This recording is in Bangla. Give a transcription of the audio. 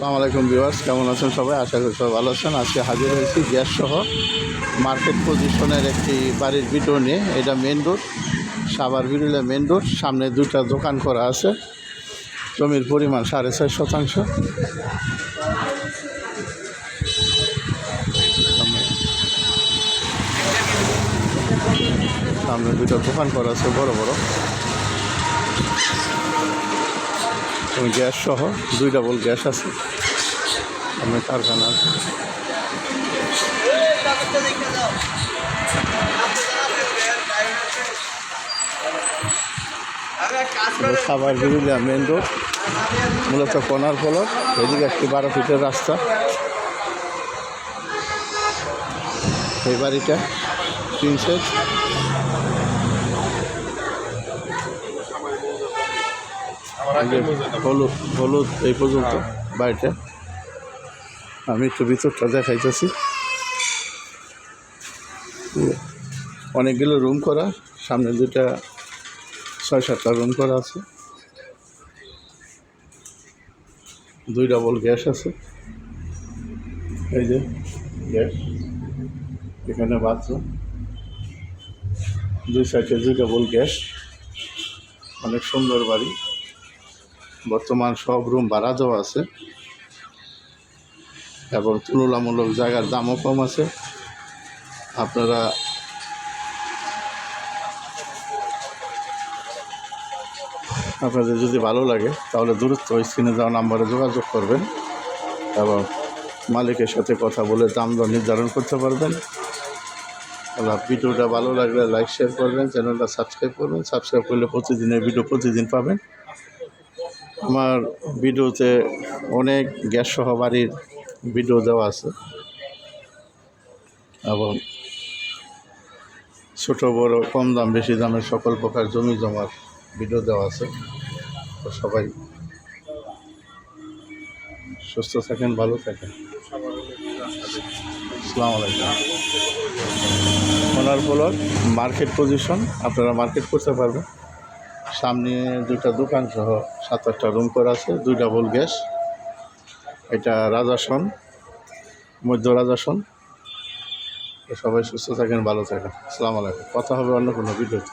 আসসালামু আলাইকুম ভিউয়ার্স, কেমন আছেন সবাই? আশা করি সবাই ভালো আছেন। আজকে হাজির হয়েছি গ্যাস সহ মার্কেট পজিশনের একটি বাড়ির ভিডিও নিয়ে। এটা main road, Savar Birulia main road. সামনে দুইটা দোকান করা আছে। জমির পরিমাণ 4.5 শতাংশ। সামনে দুইটা দোকান করা আছে বড় বড়, এবং গ্যাস সহ 2 ডাবল গ্যাস আছে। সামনে কারখানা আছে। সাভার বিরুলিয়া মেন রোড, মূলত কর্নার ফলক। এদিকে একটি 12 ফিটের রাস্তা। এই বাড়িটা 3 সেট। হলুদ এই পর্যন্ত বাড়িটা। আমি একটু ভিতরটা দেখাইতেছি। অনেকগুলো রুম করা, সামনে দুইটা 6-7টা রুম করা আছে। 2 ডাবল গ্যাস আছে। এই যে গ্যাস, এখানে বাথরুম, 2 সাইডে 2 ডাবল গ্যাস। অনেক সুন্দর বাড়ি। বর্তমান সব রুম ভাড়া দেওয়া আছে এবং তুলনামূলক জায়গার দামও কম আছে। আপনাদের যদি ভালো লাগে তাহলে দূরত্ব স্ক্রিনে দেওয়া নাম্বারে যোগাযোগ করবেন এবং মালিকের সাথে কথা বলে দাম দর নির্ধারণ করতে পারবেন। ভিডিওটা ভালো লাগলে লাইক শেয়ার করবেন, চ্যানেলটা সাবস্ক্রাইব করবেন। সাবস্ক্রাইব করলে প্রতিদিনের ভিডিও প্রতিদিন পাবেন। আমার ভিডিওতে অনেক গ্যাস সহ বাড়ির ভিডিও দেওয়া আছে এবং ছোট বড় কম দাম বেশি দামের সকল প্রকার জমি জমার ভিডিও দেওয়া আছে। তো সবাই সুস্থ থাকেন, ভালো থাকেন। আসসালামু আলাইকুম। কর্নার ফলক, মার্কেট পজিশন, আপনারা মার্কেট করতে পারবেন। সামনে 2টা দোকান সহ 7-8টা রুম করা আছে। 2 ডাবল গ্যাস। এটা রাজাসন, মধ্য রাজাসন। সবাই সুস্থ থাকেন, ভালো থাকেন। আসসালামু আলাইকুম। কথা হবে অন্য কোনো ভিডিওতে।